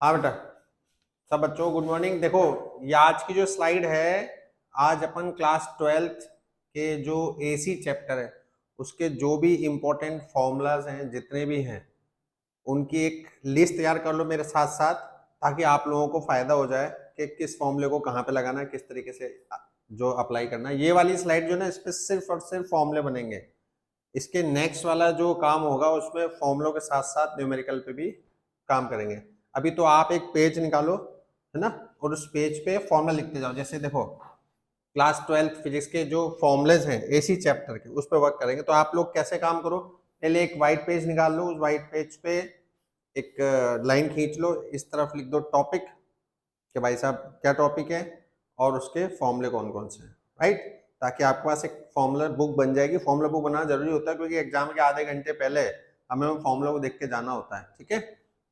हाँ बेटा, सब बच्चों गुड मॉर्निंग। देखो, ये आज की जो स्लाइड है, आज अपन क्लास 12th के जो एसी चैप्टर है उसके जो भी इम्पोर्टेंट फॉर्मूलाज हैं जितने भी हैं उनकी एक लिस्ट तैयार कर लो मेरे साथ साथ, ताकि आप लोगों को फायदा हो जाए कि किस फॉर्मूले को कहाँ पे लगाना है, किस तरीके से जो अप्लाई करना है। ये वाली स्लाइड जो है ना, इस पे सिर्फ और सिर्फ फॉर्मूले बनेंगे। इसके नेक्स्ट वाला जो काम होगा उसमें फॉर्मूलों के साथ साथ न्यूमेरिकल पे भी काम करेंगे। अभी तो आप एक पेज निकालो, है ना, और उस पेज पे फॉर्मूला लिखते जाओ। जैसे देखो, क्लास 12th फिजिक्स के जो फॉर्मूलेज हैं एसी चैप्टर के, उस पर वर्क करेंगे। तो आप लोग कैसे काम करो, पहले एक व्हाइट पेज निकाल लो, उस व्हाइट पेज पे एक लाइन खींच लो, इस तरफ लिख दो टॉपिक, कि भाई साहब क्या टॉपिक है और उसके फॉर्मूले कौन कौन से हैं, राइट। ताकि आपके पास एक फॉर्मूला बुक बन जाएगी। फॉर्मूला बुक बनाना जरूरी होता है क्योंकि एग्जाम के आधे घंटे पहले हमें फॉर्मूला को देख के जाना होता है, ठीक है।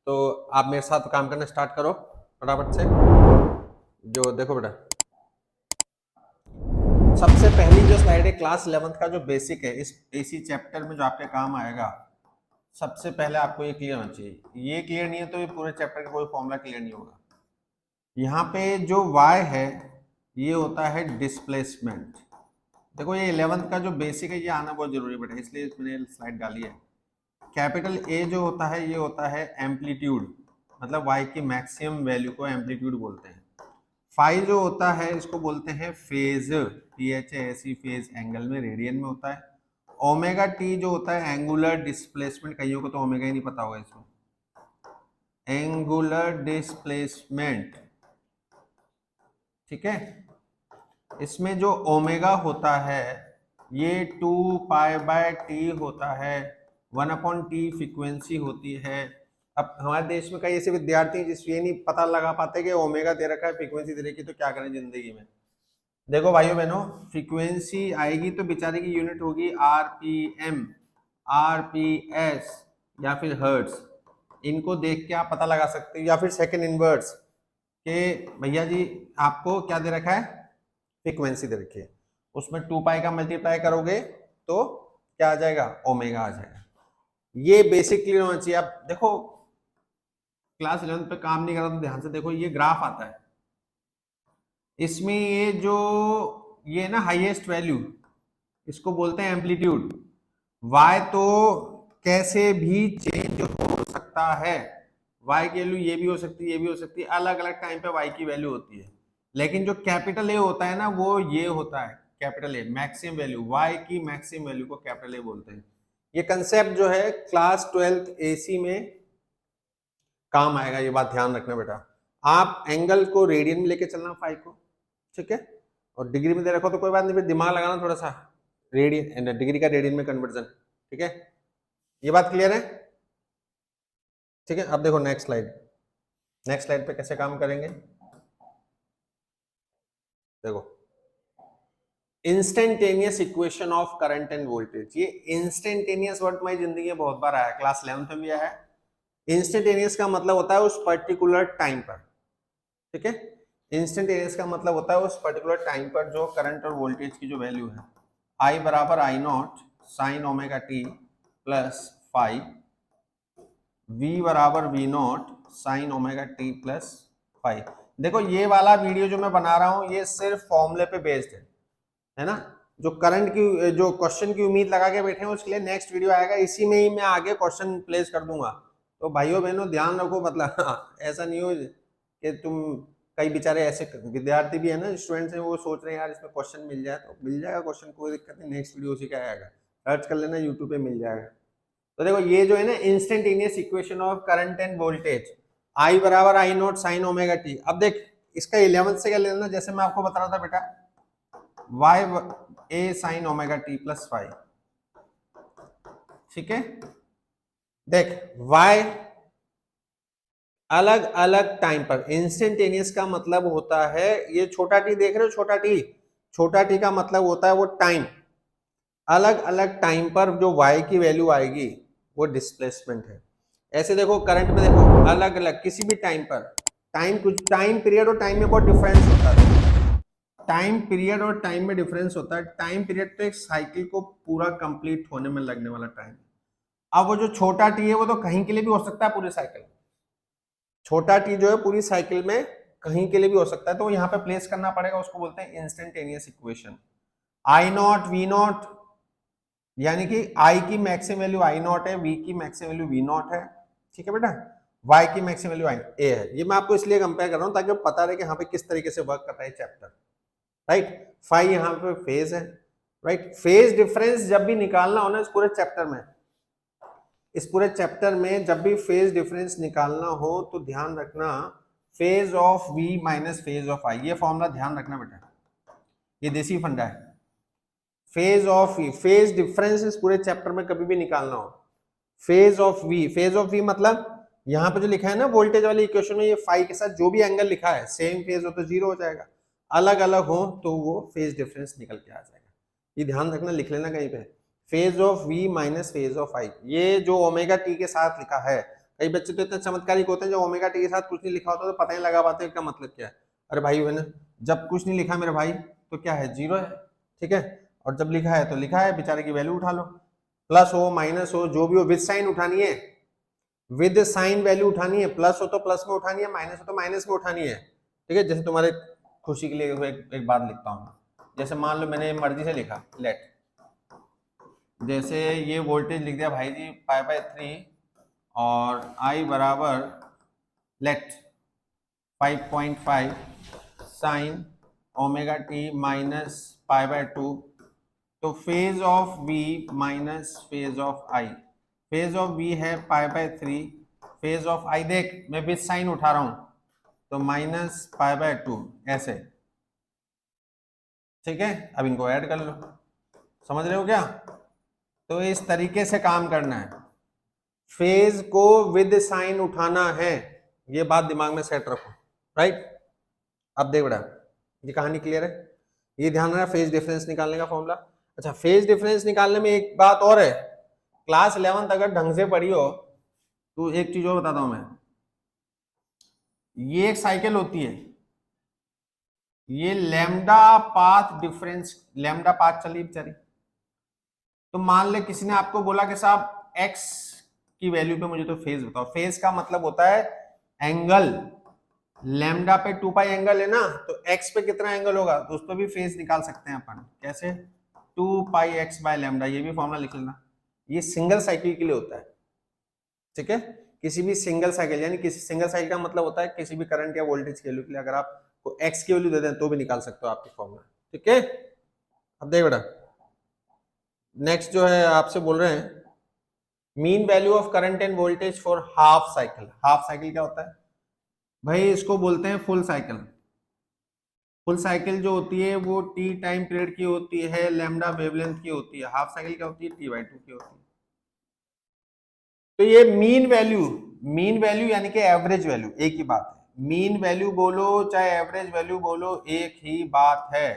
तो आप मेरे साथ काम करना स्टार्ट करो फटाफट से। जो देखो बेटा, सबसे पहली जो स्लाइड है क्लास 11th का जो बेसिक है, इस एसी चैप्टर में जो आपके काम आएगा, सबसे पहले आपको ये क्लियर होना चाहिए। ये क्लियर नहीं है तो ये पूरे चैप्टर का कोई फॉर्मूला क्लियर नहीं होगा। यहाँ पे जो y है ये होता है डिस्प्लेसमेंट। देखो, ये 11th का जो बेसिक है ये आना बहुत जरूरी है बेटा, इसलिए मैंने स्लाइड डाली है। कैपिटल ए जो होता है ये होता है एम्पलीट्यूड, मतलब y की मैक्सिमम वैल्यू को एम्पलीट्यूड बोलते हैं। फाई जो होता है इसको बोलते हैं फेज, PHASE फेज, एंगल में, रेडियन में होता है। ओमेगा टी जो होता है एंगुलर डिस्प्लेसमेंट, कईयों को तो ओमेगा ही नहीं पता होगा इसमें, एंगुलर डिस्प्लेसमेंट, ठीक है। इसमें जो ओमेगा होता है ये 2π/t होता है, 1/t फ्रीक्वेंसी होती है। अब हमारे देश में कई ऐसे विद्यार्थी हैं जिस ये नहीं पता लगा पाते कि ओमेगा दे रखा है, फ्रीक्वेंसी दे रखी है, तो क्या करें जिंदगी में। देखो भाइयों बहनों, फ्रीक्वेंसी आएगी तो बेचारे की यूनिट होगी RPM, RPS या फिर हर्ट्स। इनको देख के आप पता लगा सकते हो, या फिर सेकंड इनवर्स के भैया जी आपको क्या दे रखा है, फ्रीक्वेंसी दे रखी है, उसमें 2π का मल्टीप्लाई करोगे तो क्या आ जाएगा, ओमेगा आ जाएगा। ये बेसिक क्लियर होना चाहिए। आप देखो, क्लास 11 पे काम नहीं कर रहा तो ध्यान से देखो, ये ग्राफ आता है, इसमें ये जो ये ना हाईएस्ट वैल्यू, इसको बोलते हैं एम्पलीट्यूड। y तो कैसे भी चेंज हो सकता है, y की वैल्यू ये भी हो सकती है, ये भी हो सकती है, अलग अलग टाइम पे y की वैल्यू होती है। लेकिन जो कैपिटल ए होता है ना वो ये होता है, capital A maximum value, y की मैक्सिमम वैल्यू को कैपिटल ए बोलते हैं। ये कंसेप्ट जो है क्लास 12th एसी में काम आएगा, ये बात ध्यान रखना बेटा। आप एंगल को रेडियन में लेके चलना फाई को, ठीक है, और डिग्री में दे रखो तो कोई बात नहीं, फिर दिमाग लगाना थोड़ा सा, रेडियन डिग्री का रेडियन में कन्वर्जन, ठीक है। ये बात क्लियर है, ठीक है। अब देखो नेक्स्ट स्लाइड, नेक्स्ट स्लाइड पे कैसे काम करेंगे। देखो, instantaneous equation of current end voltage. ये इंस्टेंटेनियस वर्ड तुम्हारी जिंदगी में बहुत बार आया, क्लास 11th में भी आया है। इंस्टेंटेनियस का मतलब होता है उस पर्टिकुलर टाइम पर, ठीक है। इंस्टेंटेनियस का मतलब होता है उस पर्टिकुलर टाइम पर जो करंट और वोल्टेज की जो वैल्यू है, I बराबर I0 sign omega t plus five, V बराबर V0 sign omega t plus five. देखो, ये वाला वीडियो जो मैं बना रहा हूं ये सिर्फ फॉर्मूले पे बेस्ड है ना। जो करंट की जो क्वेश्चन की उम्मीद लगा के बैठे हैं उसके लिए नेक्स्ट वीडियो आएगा, इसी में ही मैं आगे क्वेश्चन प्लेस कर दूंगा। तो भाइयों बहनों ध्यान रखो, मतलब ऐसा नहीं हो कि तुम, कई बेचारे ऐसे विद्यार्थी भी है ना, स्टूडेंट्स हैं, वो सोच रहे हैं यार इसमें क्वेश्चन मिल जाए, तो मिल जाएगा क्वेश्चन, कोई दिक्कत नहीं, नेक्स्ट वीडियो उसी का आएगा, सर्च कर लेना यूट्यूब पे मिल जाएगा। तो देखो, ये जो है ना instantaneous equation of current end voltage, I बराबर I0 साइन ओमेगा टी। अब देख, इसका 11th से क्या लेना, जैसे मैं आपको बता रहा था बेटा, y a sign omega t plus five, ठीक है। देख, y अलग अलग टाइम पर, इंस्टेंटेनियस का मतलब होता है, ये छोटा टी देख रहे हो, छोटा टी, छोटा टी का मतलब होता है वो टाइम, अलग अलग टाइम पर जो y की वैल्यू आएगी वो डिस्प्लेसमेंट है। ऐसे देखो करंट में, देखो अलग अलग किसी भी टाइम पर, टाइम कुछ, टाइम पीरियड और टाइम में बहुत डिफरेंस होता है। टाइम पीरियड और टाइम में डिफरेंस होता है। टाइम पीरियड तो एक साइकिल को पूरा कंप्लीट होने में लगने वाला टाइम। अब वो जो छोटा टी है वो तो कहीं के लिए भी हो सकता है पूरे साइकिल, छोटा टी जो है पूरी साइकिल में कहीं के लिए भी हो सकता है, तो यहाँ पे प्लेस करना पड़ेगा, उसको बोलते हैं instantaneous equation. I not V not, यानी कि आई की मैक्सिमम वैल्यू आई नॉट है, वी की मैक्सिमम वैल्यू वी नॉट है, ठीक है बेटा, वाई की मैक्सिमम वैल्यू आई ए है। ये मैं आपको इसलिए कंपेयर कर रहा हूं ताकि पता रहे कि यहाँ पे किस तरीके से वर्क कर रहा है चैप्टर, राइट। फाई यहाँ पे फेज है, राइट। फेज डिफरेंस जब भी निकालना हो ना इस पूरे चैप्टर में, इस पूरे चैप्टर में जब भी फेज डिफरेंस निकालना हो तो ध्यान रखना phase of V minus phase of I, ये फॉर्मूला ध्यान रखना बेटा, ये देसी फंडा है। Phase of V, phase difference इस पूरे चैप्टर में कभी भी निकालना हो, phase of V, phase of V मतलब यहाँ पे जो लिखा है ना वोल्टेज वाली इक्वेशन में, ये फाई के साथ जो भी एंगल लिखा है सेम फेज हो तो जीरो हो जाएगा, अलग अलग हो तो वो फेज डिफरेंस निकल के आ जाएगा। ये ध्यान रखना, लिख लेना कहीं पे, phase of V minus phase of I. ये जो ओमेगा टी के साथ लिखा है, कई बच्चे तो इतने चमत्कारिक होते हैं जो ओमेगा टी के साथ कुछ नहीं लिखा होता तो पता ही लगा पाते इसका मतलब क्या है। अरे भाई बहन, जब कुछ नहीं लिखा मेरे भाई तो क्या है, जीरो है, ठीक है, और जब लिखा है तो लिखा है, बेचारे की वैल्यू उठा लो, प्लस हो माइनस हो जो भी हो, विद साइन उठानी है, विद साइन वैल्यू उठानी है, प्लस हो तो प्लस में उठानी है, माइनस हो तो माइनस में उठानी है, ठीक है। जैसे तुम्हारे खुशी के लिए एक बात लिखता हूँ, जैसे मान लो मैंने मर्जी से लिखा लेट, जैसे ये वोल्टेज लिख दिया भाई जी पाई बाय 3 और I बराबर let 5.5 sine omega t minus pi by 2, तो phase of V minus phase of I, phase of V है pi by 3, phase of I देख मैं विद साइन उठा रहा हूं तो माइनस पाई बाय 2 ऐसे, ठीक है। अब इनको ऐड कर लो, समझ रहे हो क्या? तो इस तरीके से काम करना है, फेज को विद साइन उठाना है, ये बात दिमाग में सेट रखो, राइट। अब देख बेटा ये कहानी क्लियर है, ये ध्यान रखना फेज डिफरेंस निकालने का फॉर्मूला। अच्छा, फेज डिफरेंस निकालने में एक बात और है, क्लास 11th अगर ढंग से पढ़ी हो तो एक चीज और बताता हूं मैं, ये एक साइकिल होती है, ये lambda path difference, lambda path चली बेचारी, तो मान ले किसी ने आपको बोला कि साहब x की वैल्यू पे मुझे तो फेज बताओ, फेज का मतलब होता है एंगल, लैम्डा पे 2 पाई एंगल है ना, तो x पे कितना एंगल होगा तो उस पर भी फेज निकाल सकते हैं अपन, कैसे, 2 पाई x बाय लैम्डा, ये भी फॉर्मूला लिख लेना, ये सिंगल साइकिल के लिए होता है, ठीक है। किसी भी सिंगल साइकिल, यानी किसी सिंगल साइकिल का मतलब होता है किसी भी करंट या वोल्टेज की वैल्यू के लिए अगर आपको x की वैल्यू दे दें तो भी निकाल सकते हो आपकी फॉर्मूला, ठीक है। अब देख बेटा नेक्स्ट जो है आपसे बोल रहे हैं mean value of current end voltage for half cycle. Half cycle क्या होता है भाई, इसको बोलते हैं फुल साइकिल। फुल साइकिल जो होती है वो टी टाइम पीरियड की होती है, लैम्डा वेवलेंथ की होती है, हाफ साइकिल क्या होती है, टी बाई 2 की होती है। तो ये मीन वैल्यू यानी कि एवरेज वैल्यू एक ही बात है, मीन वैल्यू बोलो चाहे एवरेज वैल्यू बोलो एक ही बात है।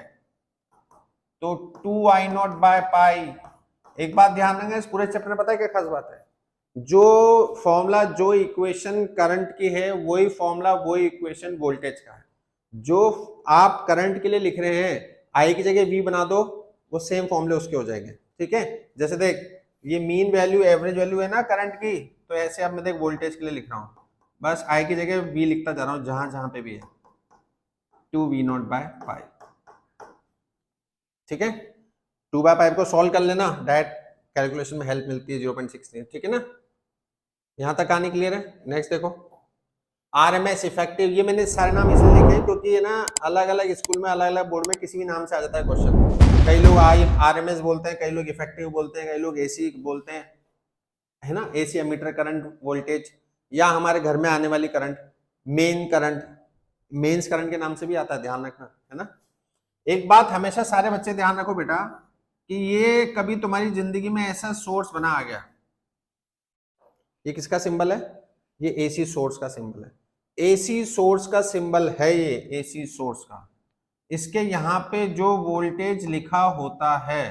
तो 2I0 बाय पाई, एक बात ध्यान रखना इस पूरे चैप्टर में, पता है क्या खास बात है, जो फॉर्मूला जो इक्वेशन करंट की है वही फॉर्मूला वही इक्वेशन वोल्टेज का है। जो आप करंट के लिए लिख रहे हैं आई की जगह वी बना दो, वो सेम फॉर्मूले उसके हो जाएंगे, ठीक है। जैसे देख ये मीन वैल्यू एवरेज वैल्यू है ना करंट की, तो ऐसे अब मैं देख वोल्टेज के लिए लिख रहा हूं, बस आई की जगह वी लिखता जा रहा हूं जहां जहां पे भी है, 2V0 बाय पाई, ठीक है। 2 बाय पाई को सॉल्व कर लेना, डायरेक्ट कैलकुलेशन में हेल्प मिलती है 0.63, ठीक है ना। यहां तक कहानी क्लियर है। नेक्स्ट देखो आरएमएस इफेक्टिव, ये मैंने सारे नाम इसलिए लिखे हैं क्योंकि ये ना अलग अलग स्कूल में अलग अलग बोर्ड में किसी भी नाम से आ जाता है क्वेश्चन, कई लोग आरएमएस बोलते हैं, कई लोग इफेक्टिव बोलते हैं, कई लोग एसी बोलते हैं, है ना, एसी एमीटर करंट वोल्टेज, या हमारे घर में आने वाली current main current, mains current के नाम से भी आता है, ध्यान रखना, है ना। एक बात हमेशा सारे बच्चे ध्यान रखो बेटा कि ये कभी तुम्हारी जिंदगी में ऐसा सोर्स बना आ गया, ये किसका सिंबल है, ये एसी सोर्स का सिंबल है, एसी सोर्स का सिंबल है ये, एसी सोर्स का, इसके यहाँ पे जो वोल्टेज लिखा होता है,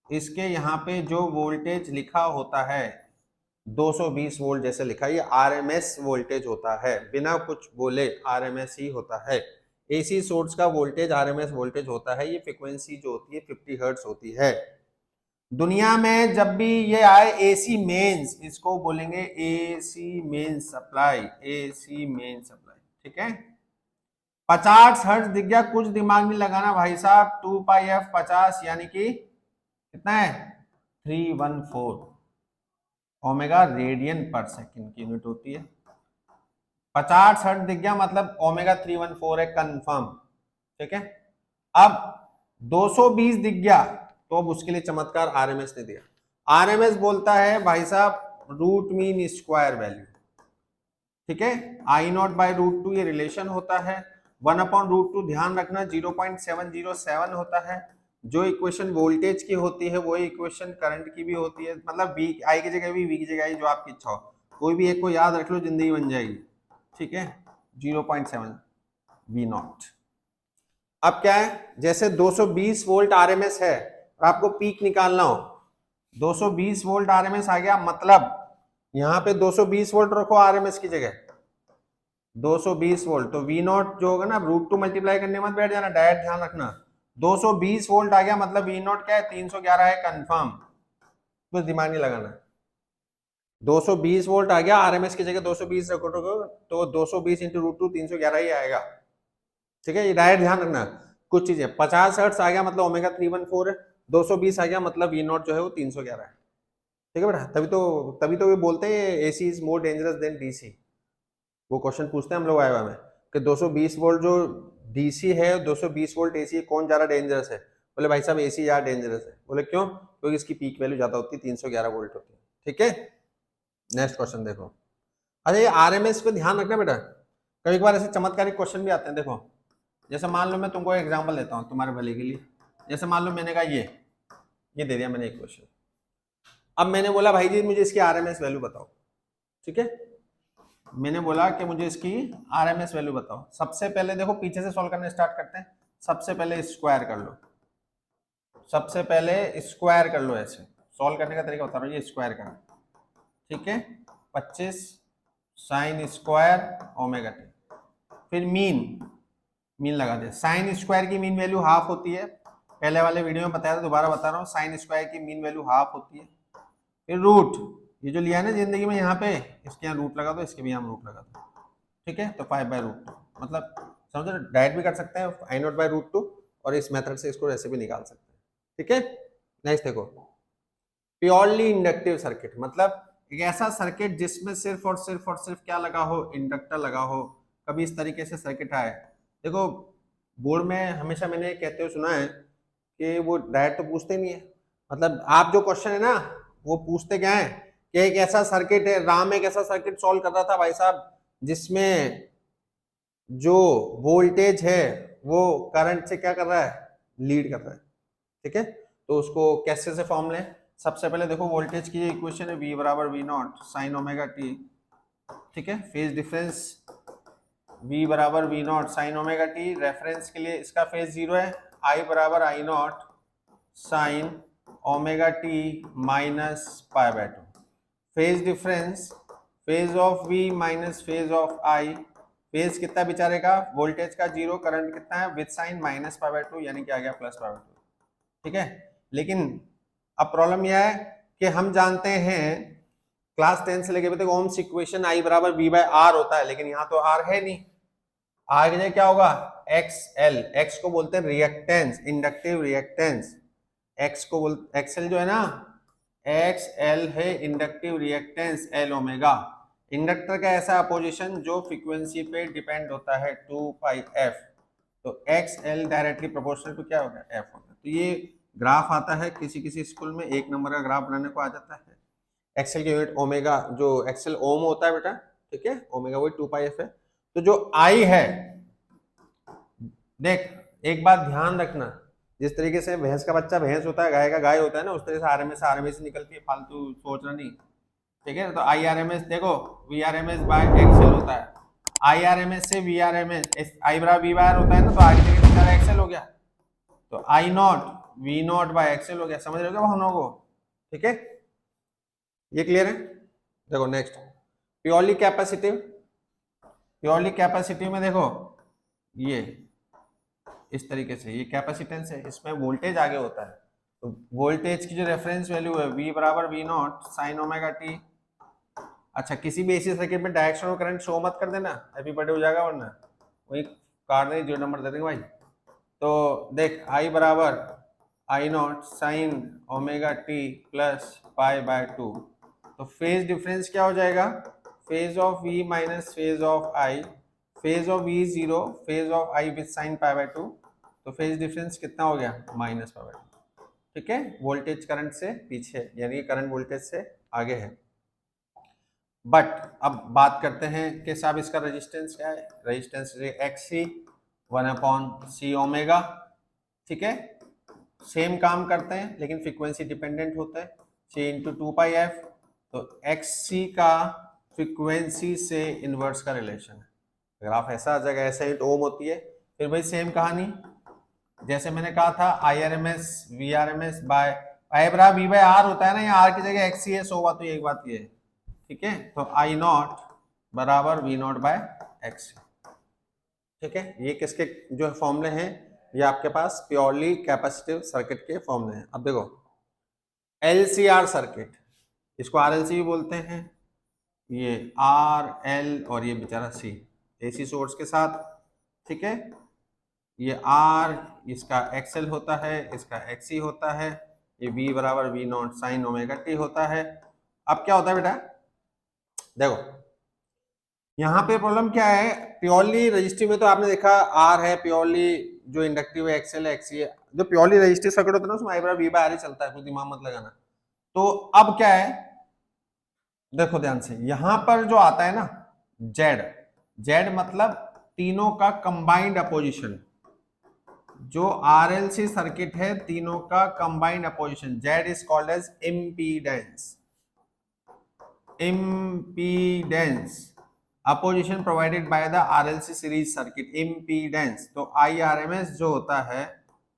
इसके यहाँ पे जो वोल्टेज लिखा होता है 220 वोल्ट जैसे लिखा है, ये आरएमएस वोल्टेज होता है, बिना कुछ बोले आरएमएस ही होता है। एसी सोर्स का वोल्टेज आरएमएस वोल्टेज होता है, ये फ्रीक्वेंसी जो होती है 50 हर्ट्ज होती है। दुनिया में जब भी ये आए एसी मेंस, इसको बोलेंगे AC main supply, AC main supply, ठीक है। 50 हर्ट्ज दिख गया, कुछ दिमाग नहीं लगाना भाई साहब, 2 पाई एफ 50 यानी कि कितना है 314 ओमेगा रेडियन पर सेकंड की यूनिट होती है। 50 हर्ट्ज दिख गया मतलब ओमेगा 314 है, कंफर्म, ठीक है। अब 220 दिख गया तो अब उसके लिए चमत्कार आरएमएस ने दिया। आरएमएस बोलता है भाई साहब रूट मीन स्क्वायर वैल्यू, ठीक है। I not by root two ये रिलेशन होता है, 1/√2 ध्यान रखना 0.707 होता है। जो इक्वेशन वोल्टेज की होती है वही इक्वेशन करंट की भी होती है, मतलब वी आई की जगह भी वी की जगह आई, जो आपकी इच्छा हो, कोई भी एक को याद रख लो, जिंदगी बन जाएगी, ठीक है। 0.7 वी नॉट। अब क्या है, जैसे 220 वोल्ट आरएमएस है और आपको पीक निकालना हो, 220 वोल्ट आरएमएस आ गया, मतलब यहां पे 220 वोल्ट रखो आरएमएस की जगह 220 वोल्ट, तो वी नॉट जो होगा ना, √2 मल्टीप्लाई करने मत बैठ जाना, डायरेक्ट ध्यान रखना। 220 वोल्ट आ गया मतलब वी नॉट क्या है 311 है, कंफर्म, कुछ दिमाग नहीं लगाना। 220 वोल्ट आ गया, आरएमएस की जगह 220 रखो तो 220 इंटू √2 311 ही आएगा, ठीक है। ये डायरेक्ट ध्यान रखना कुछ चीजें। 50 हर्ट्ज आ गया मतलब ओमेगा 314 है, 220 आ गया मतलब वी नॉट जो है वो 311 है, ठीक है बेटा। तभी तो ये बोलते हैं AC is more dangerous than DC. वो क्वेश्चन पूछते हैं हम लोग आएगा में कि 220 वोल्ट जो डीसी है 220 वोल्ट एसी कौन ज्यादा डेंजरस है, बोले भाई साहब एसी ज्यादा डेंजरस है। बोले क्यों, क्योंकि इसकी पीक वैल्यू ज्यादा होती है 311 वोल्ट होती है, ठीक है। नेक्स्ट क्वेश्चन देखो। अच्छा ये आरएमएस पे ध्यान रखना बेटा, कभी बार ऐसे चमत्कारिक क्वेश्चन भी आते हैं। देखो जैसे मान लो मैं तुमको एग्जांपल देता हूँ तुम्हारे भले के लिए, जैसे मान लो मैंने कहा ये दे दिया मैंने एक क्वेश्चन, अब मैंने बोला भाई जी मुझे इसकी आरएमएस वैल्यू बताओ, ठीक है। मैंने बोला कि मुझे इसकी आरएमएस वैल्यू बताओ। सबसे पहले देखो पीछे से सॉल्व करना स्टार्ट करते हैं। सबसे पहले स्क्वायर कर लो, सबसे पहले स्क्वायर कर लो, ऐसे सॉल्व करने का तरीका बता रहा हूँ, ये स्क्वायर करना, ठीक है। 25 साइन स्क्वायर ओमेगा टी, फिर मीन लगा दे। साइन स्क्वायर की मीन वैल्यू हाफ होती है, पहले वाले वीडियो में बताया था, दोबारा बता रहा हूँ, साइन स्क्वायर की मीन वैल्यू हाफ होती है। फिर रूट, ये जो लिया है ना जिंदगी में यहाँ पे, इसके यहाँ रूट लगा दो, इसके भी यहाँ रूट लगा दो, ठीक है। तो 5/√2 मतलब समझो डायरेक्ट भी कर सकते हैं I0/√2 और इस मेथड से इसको ऐसे भी निकाल सकते हैं, ठीक है। नेक्स्ट देखो प्योरली इंडक्टिव सर्किट, मतलब एक ऐसा सर्किट जिसमें सिर्फ और सिर्फ क्या लगा हो, इंडक्टर लगा हो। कभी इस तरीके से सर्किट आए, देखो बोर्ड में हमेशा मैंने कहते हुए सुना है कि वो डायरेक्ट तो पूछते नहीं है, मतलब आप जो क्वेश्चन है ना वो पूछते क्या है कि एक ऐसा सर्किट है, राम एक ऐसा सर्किट सॉल्व कर रहा था भाई साहब जिसमें जो वोल्टेज है वो करंट से क्या कर रहा है, लीड कर रहा है, ठीक है। तो उसको कैसे से फॉर्म लें, सबसे पहले देखो वोल्टेज की इक्वेशन है V बराबर V naught sine omega t, ठीक है। फेज डिफरेंस V बराबर V naught sine omega t, reference के लिए इसका फेज 0 है, I बराबर I naught sine omega t minus π/2। Phase difference phase of V minus phase of I, phase कितना बेचारे का, वोल्टेज का 0, करंट कितना है विद साइन माइनस π/2 यानी कि आ गया प्लस π/2, ठीक है। लेकिन अब प्रॉब्लम यह है कि हम जानते हैं क्लास 10 से लेके अभी तक ओम्स इक्वेशन I बराबर V/R होता है, लेकिन यहाँ तो R है नहीं। R की जगह क्या होगा XL, X को बोलते हैं रिएक्टेंस, इंडक्टिव रिएक्टेंस। XL जो है ना XL है inductive reactance L omega. Inductor का ऐसा अपोजिशन जो फ्रीक्वेंसी पे डिपेंड होता है 2πf, तो XL डायरेक्टली प्रोपोर्शनल टू क्या होगा F होगा। तो ये ग्राफ आता है किसी किसी स्कूल में, 1 नंबर का ग्राफ बनाने को आ जाता है। एक्सेल की यूनिट ओमेगा, जो एक्सेल ओम होता है बेटा, ठीक है, ओमेगा वही 2πf है। तो जो I है, देख एक बात ध्यान रखना, जिस तरीके से भैंस का बच्चा भैंस होता है, गाय का गाय होता है ना, उस तरह से आरएमएस निकलती है, फालतू सोचना नहीं, ठीक है। तो IRMS देखो VRMS बाय एक्सेल होता है, IRMS से VRMS, I बराबर V बार होता है ना, तो आगे जगह सारा एक्सेल हो गया, तो I not V not by excel हो गया, समझ रहे हो क्या हम लोगों को, ठीक है। ये क्लियर है। देखो next purely capacitive, purely capacitive में देखो ये इस तरीके से ये कैपेसिटेंस है, इसमें वोल्टेज आगे होता है, तो तो वोल्टेज की जो रेफरेंस वैल्यू है V बराबर V naught sine omega T. अच्छा, किसी भी एसी सर्किट में डायरेक्शनल करंट शो मत कर देना, हैप्पी बर्थडे हो जाएगा, वरना वही कार्ड नहीं 0 नंबर दे देंगे भाई। तो देख I बराबर I naught sine omega t plus pi by 2। तो फेज डिफरेंस क्या हो जाएगा, phase of V minus phase of I, phase of V 0, phase of I with sine pi by 2। तो फेज डिफरेंस कितना हो गया, माइनस पाई बाय 2। ठीक है, वोल्टेज करंट से पीछे, यानी करंट वोल्टेज से आगे है। बट अब बात करते हैं कि साहब इसका रेजिस्टेंस क्या है, रेजिस्टेंस XC 1/C ओमेगा। ठीक है, सेम काम करते हैं लेकिन फ्रीक्वेंसी डिपेंडेंट होता है, C इंटू 2πf। तो XC का फ्रीक्वेंसी से इनवर्स का रिलेशन है। अगर आप ऐसा आ जाएगा, ऐसा हिट ओम होती है, फिर भाई सेम कहानी जैसे मैंने कहा था IRMS VRMS बाय I बराबर V बाय R होता है ना, यहाँ R की जगह XC है, सो बात तो एक बात ये है। ठीक है, तो I नॉट बराबर V नॉट बाय XC। ठीक है, ये किसके जो फॉर्मूले हैं, ये आपके पास प्योरली कैपेसिटिव सर्किट के फॉर्मूले हैं। अब देखो LCR सर्किट, इसको RLC भी बोलते हैं, ये RL और ये बेचारा C AC सोर्स के साथ। ठीक है, ये R इसका XL होता है, इसका XC होता है, ये V बराबर V naught sine omega T होता है। अब क्या होता है बेटा, देखो यहाँ पे प्रॉब्लम क्या है, प्योरली रजिस्टिव में तो आपने देखा R है, प्योरली जो इंडक्टिव है XL है, XC है। जो प्योरली रजिस्टिव सर्किट होता है ना, उसमें I बराबर V बाय R ही चलता है, कोई दिमाग मत लगाना। तो अब क्या है, देखो ध्यान से, यहां पर जो आता है ना Z मतलब तीनों का कंबाइंड अपोजिशन। जो RLC सर्किट है, तीनों का combined opposition, Z is called as impedance. Impedance opposition provided by the RLC series circuit, impedance. तो IRMS जो होता है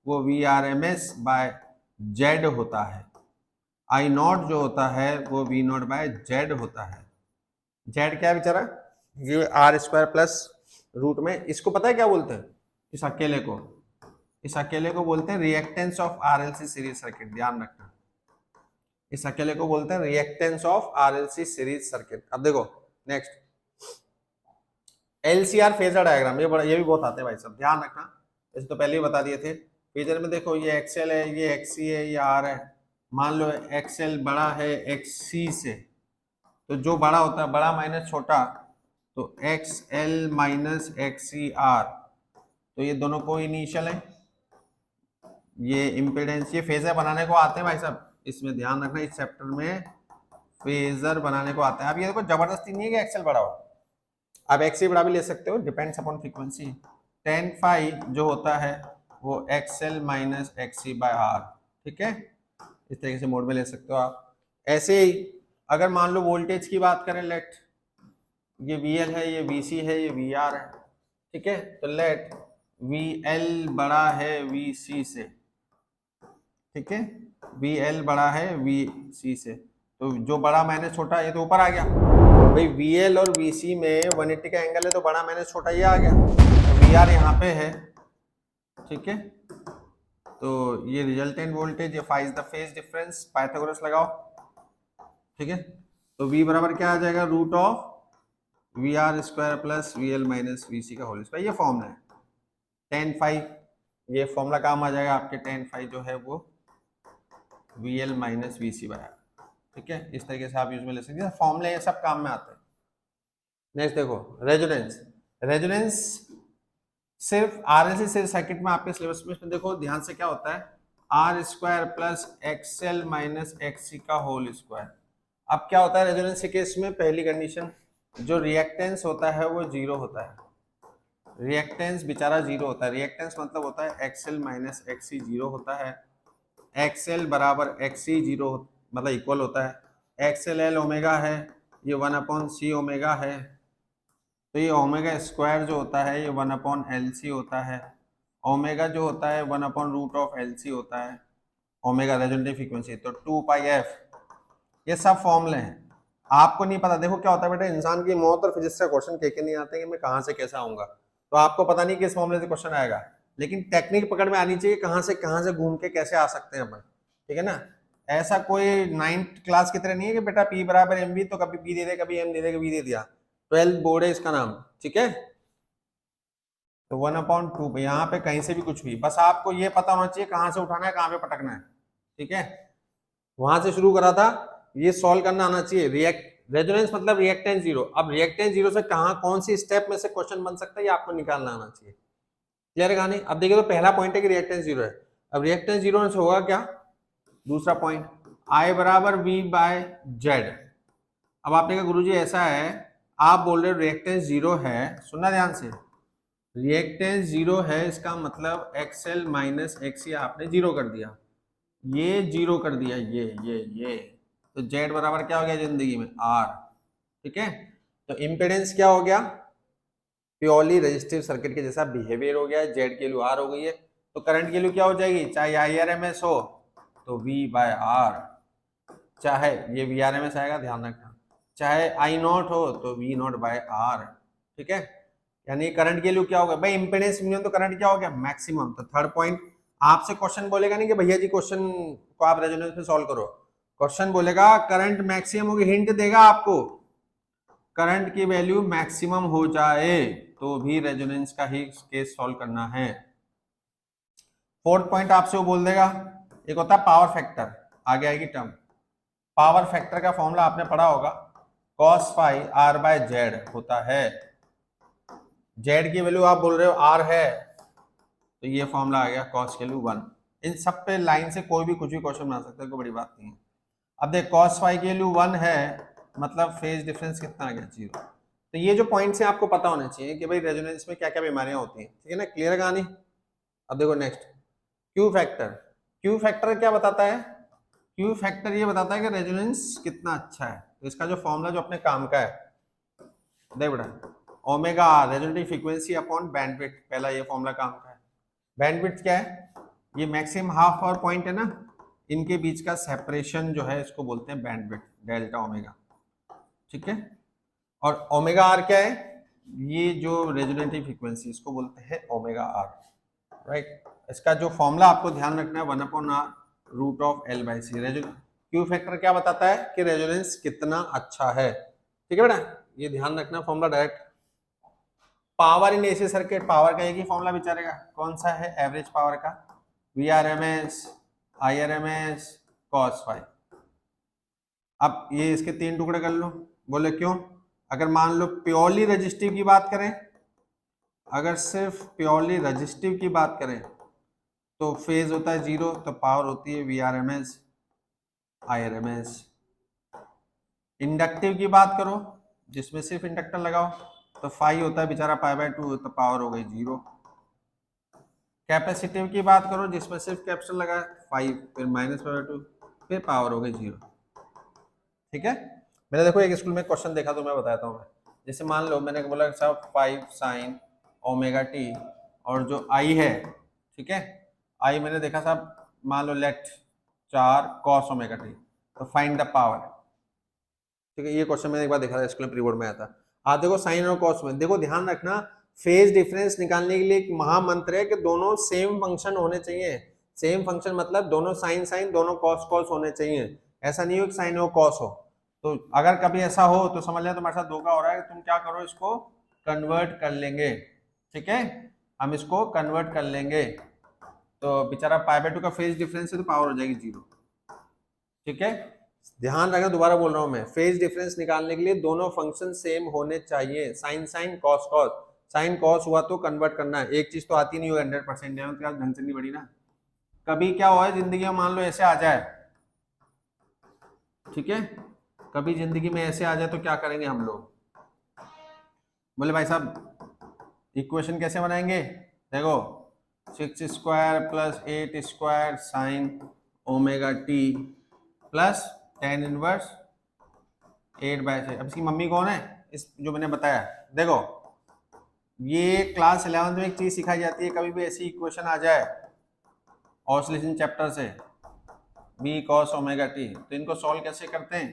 वो VRMS बाय Z होता है, I नॉट जो होता है वो V नॉट बाय Z होता है। Z क्या है बेचारा, ये R² प्लस रूट में, इसको पता है क्या बोलते हैं, इस अकेले को बोलते हैं reactance of RLC series circuit. ध्यान रखना, इस अकेले को बोलते हैं reactance of RLC series circuit. अब देखो नेक्स्ट LCR फेजर डायग्राम, ये भी बहुत आते हैं भाई सब, ध्यान रखना, इसे तो पहले ही बता दिए थे। फेजर में देखो ये XL है, ये XC है, ये R है। मान लो XL बड़ा है XC से, तो जो बड़ा होता है, बड़ा माइनस छोटा, तो XL माइनस XCR, तो ये दोनों को इनिशियल है, ये इम्पीडेंस। ये फेजर बनाने को आते हैं भाई साहब, इसमें ध्यान रखना, इस चैप्टर में फेजर बनाने को आते हैं। अब ये देखो जबरदस्ती नहीं है कि एक्सेल बड़ा हो, आप XC बड़ा भी ले सकते हो, depends upon frequency. tan phi जो होता है वो XL minus XC by R। ठीक है, इस तरीके से मोड में ले सकते हो आप। ऐसे ही अगर मान लो वोल्टेज की बात करें, लेट ये VL है, ये VC है, ये VR है। ठीक है, तो लेट VL बड़ा है VC से। ठीक है, VL बड़ा है VC से, तो जो बड़ा माइनस छोटा, ये तो ऊपर आ गया भाई। VL और VC में 180 का एंगल है, तो बड़ा माइनस छोटा ये आ गया, तो VR यहाँ पे है। ठीक है, तो ये रिजल्टेंट वोल्टेज, ये phi is the phase difference, Pythagoras लगाओ। ठीक है, तो V बराबर क्या आ जाएगा, root of VR² plus VL minus VC का होल स्क्वायर। ये फॉर्मूला है tan फाई, ये फॉर्मूला काम आ जाएगा आपके, tan फाई जो है वो VL minus VC by R। ठीक है, इस तरीके से आप यूज में ले सकते हैं, फॉर्मूले ये सब काम में आते हैं। नेक्स्ट देखो रेजोनेंस। रेजोनेंस सिर्फ RLC सर्किट में आपके सिलेबस में देखो ध्यान से क्या होता है, R² plus XL minus XC का होल स्क्वायर। अब क्या होता है रेजोनेंस के केस में, पहली कंडीशन, जो रिएक्टेंस होता है वो 0 होता है, रिएक्टेंस बेचारा 0 होता है। रिएक्टेंस मतलब होता है XL माइनस XC 0 होता है, XL बराबर XC 0 मतलब इक्वल होता है। XLL ओमेगा है, ये 1/C ओमेगा है, तो ये ओमेगा स्क्वायर जो होता है ये 1/LC होता है। ओमेगा जो होता है 1/√LC होता है, ओमेगा रेजोनेटिव फ्रीक्वेंसी, तो 2πf। ये सब फॉर्मूले हैं, आपको नहीं पता। देखो क्या होता है बेटा, इंसान की मौत और फिजिक्स का क्वेश्चन के नहीं आते कि मैं कहाँ से कैसा आऊंगा, तो आपको पता नहीं किस फॉर्मूले से क्वेश्चन आएगा, लेकिन टेक्निक पकड़ में आनी चाहिए, कहाँ से घूम के कैसे आ सकते हैं अपन। ठीक है ना। ऐसा कोई 9th क्लास की तरह नहीं है कि बेटा P बराबर mv तो कभी P दे दे, कभी m दे दे, कभी दे दिया। 12th बोर्ड है इसका नाम, ठीक है। तो 1/2 यहाँ पे कहीं से भी कुछ भी, बस आपको ये पता होना चाहिए कहाँ से उठाना है, कहाँ पे पटकना है, ठीक है। वहां से शुरू करा था, ये सॉल्व करना आना चाहिए। रेजोनेंस मतलब रिएक्टेंस जीरो। अब रिएक्टेंस जीरो से कहाँ कौन सी स्टेप में से क्वेश्चन बन सकता है ये आपको निकालना आना चाहिए। क्लियर है कहानी। अब देखिए तो पहला पॉइंट है कि रिएक्टेंस जीरो है। अब रिएक्टेंस जीरो से होगा क्या, दूसरा पॉइंट I बराबर V बाय जेड। अब आपने कहा गुरुजी ऐसा है, आप बोल रहे हो रिएक्टेंस जीरो है, सुनना ध्यान से, रिएक्टेंस जीरो है इसका मतलब XL माइनस XC आपने जीरो कर दिया, ये जीरो कर दिया, ये तो जेड बराबर क्या हो गया जिंदगी में R, ठीक है। तो इम्पिडेंस क्या हो गया, प्योरली रेजिस्टिव सर्किट के जैसा बिहेवियर हो गया, जेड की वैल्यू R हो गई है। तो करंट की वैल्यू क्या हो जाएगी, चाहे IRMS हो तो V बाय R, चाहे ये VRMS आएगा ध्यान रखना, चाहे I0 हो तो V0 बाय R, ठीक है। यानी करंट की वैल्यू क्या होगा भाई, इंपेडेंस मिनिमम तो करंट क्या हो गया मैक्सिमम। तो थर्ड पॉइंट आपसे क्वेश्चन बोलेगा नहीं कि भैया जी क्वेश्चन को आप रेजोनेंस में सॉल्व करो, क्वेश्चन बोलेगा करंट मैक्सिमम होगी, हिंट देगा आपको करंट की वैल्यू मैक्सिमम हो जाए तो भी रेजोनेंस का ही केस सॉल्व करना है। फोर्थ पॉइंट आपसे वो बोल देगा, एक होता है पावर फैक्टर, आगे आएगी टर्म। पावर फैक्टर का फॉर्मूला आपने पढ़ा होगा, cos phi R by Z होता है। जेड की वैल्यू आप बोल रहे हो R है तो ये फॉर्मूला आ गया cos की वैल्यू 1। इन सब पे लाइन से कोई भी कुछ भी क्वेश्चन बना सकता है, कोई बड़ी बात नहीं है। अब देख cos फाई की वैल्यू 1 है मतलब फेज डिफरेंस कितना आ गया, 0। तो ये जो पॉइंट्स हैं आपको पता होने चाहिए कि भाई रेजोनेंस में क्या क्या बीमारियां होती हैं, ठीक है ना। क्लियर है कहानी। अब देखो next Q factor. Q factor क्या बताता है, क्यू फैक्टर ये बताता है कि रेजोनेंस कितना अच्छा है। तो इसका जो फॉर्मूला जो अपने काम का है, देख बेटा, omega r resonative frequency upon bandwidth, पहला ये फॉर्मूला काम का है। बैंडविड्थ क्या है, ये मैक्सिमम हाफ पावर पॉइंट है ना, इनके बीच का सेपरेशन जो है इसको बोलते हैं बैंडविड्थ, डेल्टा ओमेगा, ठीक है। और ओमेगा आर क्या है, ये जो रेजोनेटिव फ्रीक्वेंसी इसको बोलते हैं ओमेगा आर, राइट। इसका जो फॉर्मूला आपको ध्यान रखना है 1/r root of L by C. Q factor क्या बताता है कि रेजोनेंस कितना अच्छा है, ठीक है बेटा, ये ध्यान रखना formula direct. Power in AC circuit, power का एक ही फॉर्मूला विचारेगा, कौन सा है, एवरेज पावर का, VRMS IRMS cos फाई। अब ये इसके 3 टुकड़े कर लो, बोले क्यों, अगर मान लो प्योरली रजिस्टिव की बात करें, अगर सिर्फ प्योरली रजिस्टिव की बात करें तो फेज होता है 0, तो पावर होती है VRMS IRMS। इंडक्टिव की बात करो जिसमें सिर्फ इंडक्टर लगाओ तो फाई होता है बेचारा π/2, तो पावर हो गई 0। कैपेसिटिव की बात करो जिसमें सिर्फ कैपेसिटर लगा 5, फिर -π/2, फिर पावर हो गई 0, ठीक है। मैंने देखो एक स्कूल में क्वेश्चन देखा तो मैं बताता हूँ। जैसे मान लो मैंने बोला साहब 5 sin ओमेगा टी और जो आई है, ठीक है, आई मैंने देखा साहब मान लो लेट 4 cos ओमेगा टी, तो फाइंड द पावर, ठीक है। ये क्वेश्चन मैंने एक बार देखा था स्कूल में, प्री बोर्ड में आया था। आप देखो साइन और कॉस में देखो, ध्यान रखना फेज डिफरेंस निकालने के लिए एक महामंत्र है कि दोनों सेम फंक्शन होने चाहिए। सेम फंक्शन मतलब दोनों साइन साइन दोनों कॉस कॉस होने चाहिए, ऐसा नहीं हो कि साइन हो कॉस हो। तो अगर कभी ऐसा हो तो समझ लें तुम्हारे साथ धोखा हो रहा है, तुम क्या करो इसको कन्वर्ट कर लेंगे, ठीक है, हम इसको कन्वर्ट कर लेंगे। तो बेचारा π/2 का फेज डिफरेंस है तो पावर हो जाएगी 0, ठीक है। ध्यान रखना, दोबारा बोल रहा हूं मैं, फेज डिफरेंस निकालने के लिए दोनों फंक्शन सेम होने चाहिए, sine sine cos cos. Sine cos हुआ तो कन्वर्ट करना है, एक चीज तो आती नहीं हो 100%, ढंग से नहीं बढ़ी ना। कभी क्या हुआ है जिंदगी में, मान लो ऐसे आ जाए, ठीक है, कभी जिंदगी में ऐसे आ जाए तो क्या करेंगे हम लोग, बोले भाई साहब इक्वेशन कैसे बनाएंगे, देखो 6 square plus 8 square sine omega t plus tan inverse 8/6। अब इसकी मम्मी कौन है, इस जो मैंने बताया, देखो ये क्लास 11th में एक चीज सिखाई जाती है, कभी भी ऐसी इक्वेशन आ जाए ऑसिलेशन चैप्टर से b cos ओमेगा टी, तो इनको सॉल्व कैसे करते हैं,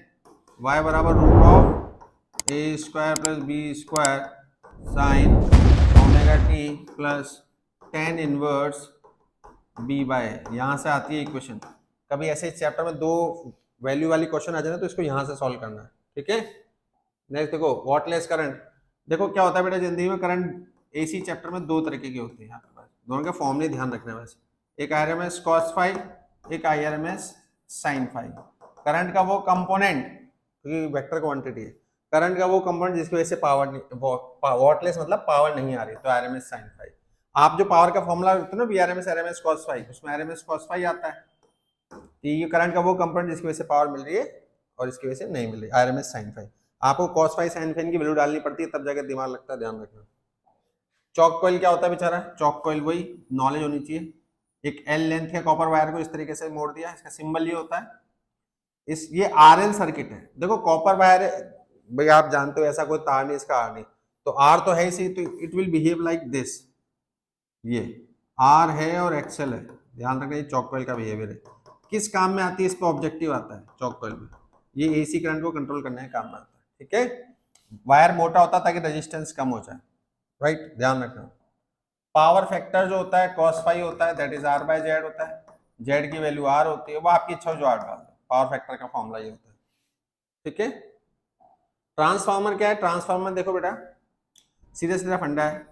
y बराबर root of a square plus b square sine omega t plus tan inverse b by, यहां से आती है इक्वेशन। कभी ऐसे चैप्टर में दो वैल्यू वाली क्वेश्चन आ जाए ना तो इसको यहाँ से सॉल्व करना है, ठीक है। नेक्स्ट देखो वॉटलेस करंट। देखो क्या होता है बेटा जिंदगी में, करंट एसी चैप्टर में दो तरीके के होते हैं यहाँ पे, दोनों के फॉर्मूले ध्यान रखना है बस। एक आरएमएस कॉस फाई, एक आरएमएस साइन फाई। करंट का वो कंपोनेंट, क्योंकि वेक्टर क्वांटिटी है, करंट का वो कंपोनेंट जिसकी वजह से पावर नहीं, वॉटलेस मतलब पावर नहीं आ रही, तो आरएमएस साइन फाई। आप जो पावर का फॉर्मूला रखते हो ना वीआरएमएस आरएमएस कॉस फाई, उसमें आरएमएस कॉस फाई आता है। ये करंट का वो कंपोनेंट जिसकी वजह से पावर मिल रही है और इसकी वजह से नहीं मिल रही, आरएमएस साइन फाई। आपको कॉस फाई साइन फाई की वैल्यू डालनी पड़ती है, तब जाकर दिमाग लगता है, ध्यान रखना। चौक कॉइल क्या होता है बेचारा, चौक कॉइल वही नॉलेज होनी चाहिए। एक एल लेंथ के कॉपर वायर को इस तरीके से मोड़ दिया, इसका सिंबल ये होता है, इस ये आरएल सर्किट है। देखो कॉपर वायर भाई आप जानते हो ऐसा कोई तार नहीं, इसका आर नहीं, तो आर तो है इसी, तो it will behave like this. ये आर है और एक्सएल है, ध्यान रखना, ये चौक कॉइल का बिहेवियर है। किस काम में आती है, इस पे ऑब्जेक्टिव आता है चौक कॉइल में, ये एसी करंट को कंट्रोल करने के काम में आता है, ठीक है। वायर मोटा होता है ताकि रेजिस्टेंस कम हो जाए, राइट, ध्यान रखना। पावर फैक्टर जो होता है कॉस फाई होता है, that is R by Z होता है, जेड की वैल्यू आर होती है, वो आपकी इच्छा हो जो आर डाल दो, पावर फैक्टर का फॉर्मूला ये होता है, ठीक है। ट्रांसफार्मर क्या है, ट्रांसफार्मर देखो बेटा सीधा सीधा फंडा है।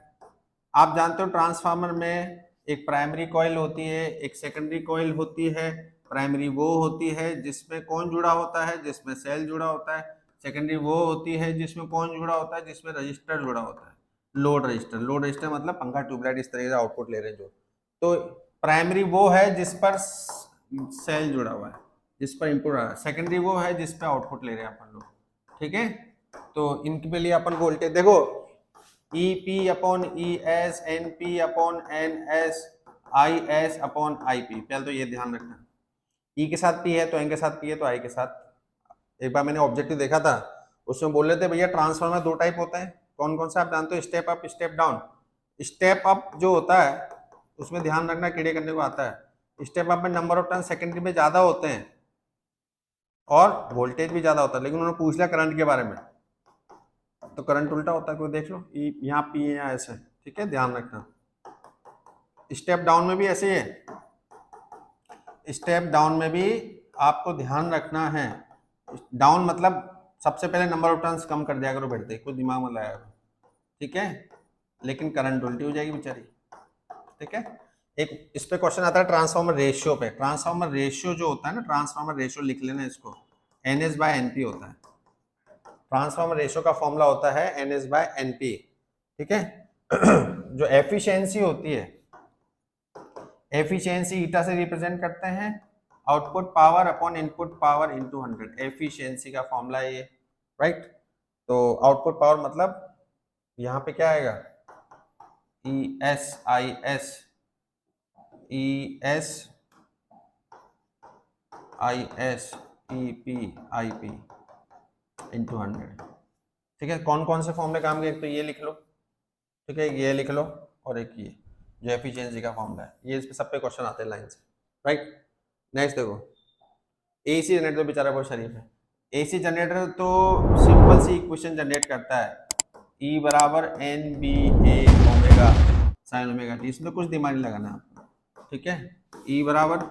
आप जानते हो ट्रांसफार्मर में एक प्राइमरी कॉइल होती है, एक सेकेंडरी कॉइल होती है। प्राइमरी वो होती है जिसमें कौन जुड़ा होता है, जिसमें सेल जुड़ा होता है। सेकेंडरी वो होती है जिसमें कौन जुड़ा होता है, जिसमें रजिस्टर जुड़ा होता है, लोड रजिस्टर। लोड रजिस्टर मतलब पंखा ट्यूबलाइट इस तरीके से आउटपुट ले रहे हैं जो। तो प्राइमरी वो है जिस पर सेल जुड़ा हुआ है, जिस पर इनपुट आ रहा है। सेकेंडरी वो है जिस पर आउटपुट ले रहे हैं अपन लोग, ठीक है। तो इनके लिए अपन वोल्टेज देखो, E P upon E S, N P upon N S, I S upon I P. पहले तो ये ध्यान रखना, ई के साथ पी है तो एन के साथ पी है तो आई के साथ। एक बार मैंने ऑब्जेक्टिव देखा था, उसमें बोल रहे थे भैया ट्रांसफार्मर दो टाइप होते हैं, कौन कौन सा आप जानते हो, step up step down. Step up जो होता है उसमें ध्यान रखना कीड़े करने को आता है। स्टेप अप में नंबर ऑफ टर्न सेकेंडरी में ज्यादा होते हैं और वोल्टेज भी ज्यादा होता है, लेकिन उन्होंने पूछ लिया करंट के बारे में, तो करंट उल्टा होता है, कोई देख लो, यहाँ पी है यहाँ ऐसे, ठीक है, ध्यान रखना। स्टेप डाउन में भी ऐसे ही है, स्टेप डाउन में भी आपको ध्यान रखना है। डाउन मतलब सबसे पहले नंबर ऑफ टर्न्स कम कर दिया करो बैठते, कुछ दिमाग में लगाया करो, ठीक है, लेकिन करंट उल्टी हो जाएगी बेचारी, ठीक है। एक इस पे क्वेश्चन आता है ट्रांसफार्मर रेशियो पे। ट्रांसफार्मर रेशियो जो होता है ना, ट्रांसफार्मर रेशियो लिख लेना इसको, एनएस बाय एनपी होता है। ट्रांसफार्मर रेशियो का फॉर्मूला होता है एनएस बाय एनपी, ठीक है। जो एफिशिएंसी होती है, एफिशिएंसी ईटा से रिप्रेजेंट करते हैं, output power upon input power into 100, efficiency का फॉर्मूला है ये, राइट। तो आउटपुट पावर मतलब यहाँ पे क्या आएगा, E S I S, E S I S, E P I P into 100, ठीक है। कौन कौन से फॉर्मूले काम के, एक तो ये लिख लो, ठीक है, ये लिख लो, और एक ये जो एफिशिएंसी का फॉर्मूला है, ये इस पे सब पे क्वेश्चन आते हैं लाइन से, राइट। नेक्स्ट देखो, एसी जनरेटर तो बेचारा बहुत शरीफ है। एसी जनरेटर तो सिंपल सी इक्वेशन जनरेट करता है, E बराबर एन बी ए ओमेगा साइन ओमेगा टी, इसमें कुछ दिमाग नहीं लगाना आपको, ठीक है। E बराबर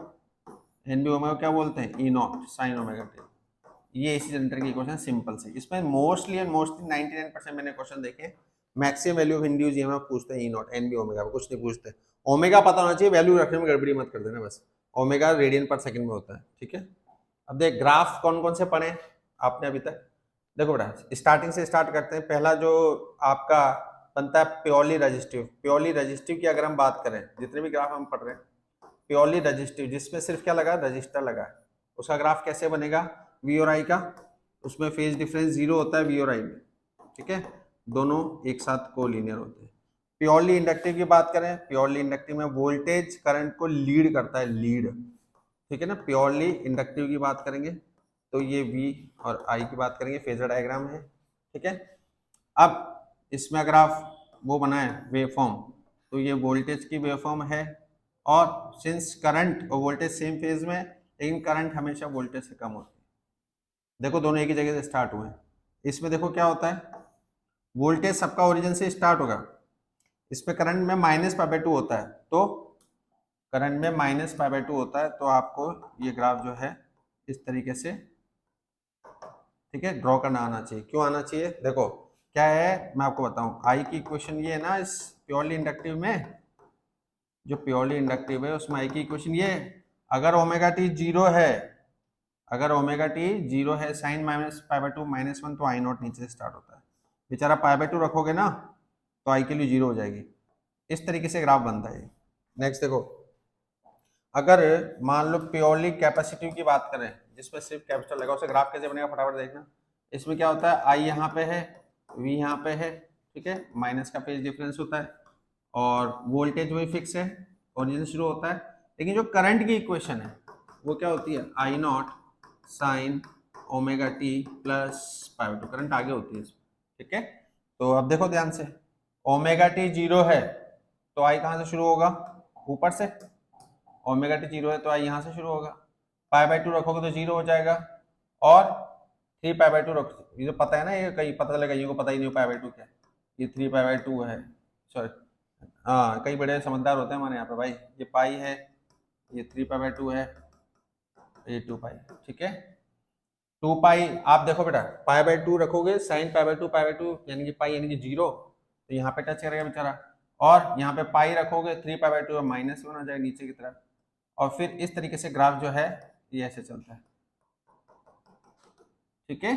एन बी ओमेगा क्या बोलते हैं, ई नॉट साइन ओमेगा टी। ये एसी जनरेटर की इक्वेशन सिंपल सी, इसमें मोस्टली 99% मैंने क्वेश्चन देखे, maximum value of induce EMF पूछते हैं, ई नॉट एन बी ओमेगा, कुछ नहीं पूछते। ओमेगा पता होना चाहिए, वैल्यू रखने में गड़बड़ी मत कर देना बस। ओमेगा रेडियन पर सेकंड में होता है, ठीक है। अब देख ग्राफ कौन कौन से पढ़े आपने अभी तक, देखो बेटा स्टार्टिंग से स्टार्ट करते हैं। पहला जो आपका बनता है प्योरली रजिस्टिव। प्योरली रजिस्टिव की अगर हम बात करें, जितने भी ग्राफ हम पढ़ रहे हैं प्योरली रजिस्टिव, जिसमें सिर्फ क्या लगा, रजिस्टर लगा है, उसका ग्राफ कैसे बनेगा, वी और आई का, उसमें फेज डिफरेंस 0 होता है वी और आई में, ठीक है, दोनों एक साथ कोलिनियर होते हैं। प्योरली इंडक्टिव की बात करें, प्योरली इंडक्टिव में वोल्टेज करंट को लीड करता है, लीड, ठीक है ना। प्योरली इंडक्टिव की बात करेंगे तो ये V और I की बात करेंगे, फेजर डायग्राम है, ठीक है। अब इसमें अगर आप वो बनाए वेवफॉर्म, तो ये वोल्टेज की वेवफॉर्म है, और सिंस करंट और वोल्टेज सेम फेज में, लेकिन करंट हमेशा वोल्टेज से कम होती है। देखो दोनों एक ही जगह से स्टार्ट हुए हैं। इसमें देखो क्या होता है, वोल्टेज सबका ओरिजिन से स्टार्ट होगा, इस पे करंट में -π/2 होता है, तो करंट में -π/2 होता है, तो आपको ये ग्राफ जो है इस तरीके से, ठीक है, ड्रॉ करना आना चाहिए। क्यों आना चाहिए? देखो क्या है, मैं आपको बताऊं, आई की इक्वेशन ये है ना, इस प्योरली इंडक्टिव में, जो प्योरली इंडक्टिव है उसमें आई की इक्वेशन ये, अगर ओमेगा टी जीरो है, अगर ओमेगा टी जीरो है, साइन -π/2 -1, तो आई नॉट नीचे से स्टार्ट होता है। बेचारा π/2 रखोगे ना तो आई के लिए जीरो हो जाएगी। इस तरीके से ग्राफ बनता है। नेक्स्ट देखो, अगर मान लो प्योरली कैपेसिटिव की बात करें, जिसमें सिर्फ कैपेसिटर लगा, उससे ग्राफ कैसे बनेगा फटाफट देखना। इसमें क्या होता है, आई यहाँ पे है, वी यहाँ पे है, ठीक है, माइनस का फेज डिफरेंस होता है, और वोल्टेज वही फिक्स है, ओरिजिन शुरू होता है। लेकिन जो करंट की इक्वेशन है वो क्या होती है, I naught sine omega t plus π/2, current आगे होती है, ठीक है। तो अब देखो ध्यान से, ओमेगा टी जीरो है तो आई कहाँ से शुरू होगा, ऊपर से, ओमेगा टी जीरो है तो आई यहाँ से शुरू होगा, π/2 रखोगे तो जीरो हो जाएगा, और 3π/2 रखो, ये तो पता है ना, ये कहीं पता चलेगा, ये को पता ही नहीं हो π/2 क्या, ये 3π/2 है, सॉरी, हाँ कई बड़े समझदार होते हैं हमारे यहाँ पे भाई, ये पाई है, ये 3π/2 है, ये 2π, ठीक है। 2π आप देखो बेटा, π/2 रखोगे, साइन π/2 यानी कि पाई यानी कि जीरो, तो यहाँ पे टच करेगा बेचारा, और यहाँ पे पाई रखोगे 3π/2 -1 हो जाएगा नीचे की तरफ, और फिर इस तरीके से ग्राफ जो है ये ऐसे चलता है, ठीक है।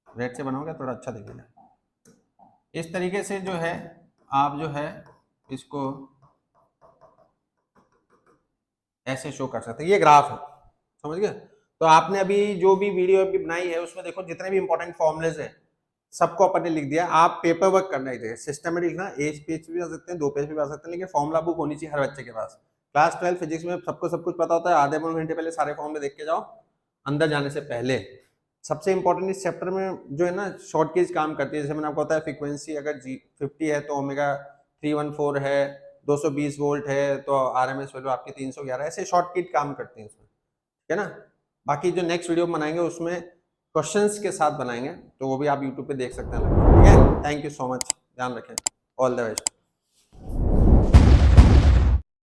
रेड से बनाओगे थोड़ा अच्छा दिखेगा। इस तरीके से जो है आप जो है इसको ऐसे शो कर सकते हैं, ये ग्राफ है, समझ गए। तो आपने अभी जो भी वीडियो अभी बनाई है उसमें देखो जितने भी इंपॉर्टेंट फॉर्मुलेज है सबको अपन ने लिख दिया। आप पेपर वर्क करना ही, सिस्टमेटिक लिखना, एक पेज पे भी आ सकते हैं, 2 पेज पे भी आ सकते हैं, लेकिन फॉर्मुला बुक होनी चाहिए हर बच्चे के पास। क्लास 12 फिजिक्स में सबको सब कुछ पता होता है, आधे पौने घंटे पहले सारे फॉर्मुले देख के जाओ अंदर जाने से पहले। सबसे इंपॉर्टेंट इस चैप्टर में जो है ना, शॉर्ट कीज काम करती है। जैसे मैंने आपको बताया फ्रीक्वेंसी अगर 50 है तो ओमेगा 314 है, 220 वोल्ट है तो आरएमएस वैल्यू आपकी 311, ऐसे शॉर्ट कीट काम करती है इसमें, ठीक है ना। बाकी जो नेक्स्ट वीडियो बनाएंगे उसमें क्वेश्चंस के साथ बनाएंगे, तो वो भी आप यूट्यूब पे देख सकते हैं, ठीक है। थैंक यू सो मच, ध्यान रखें, ऑल द बेस्ट।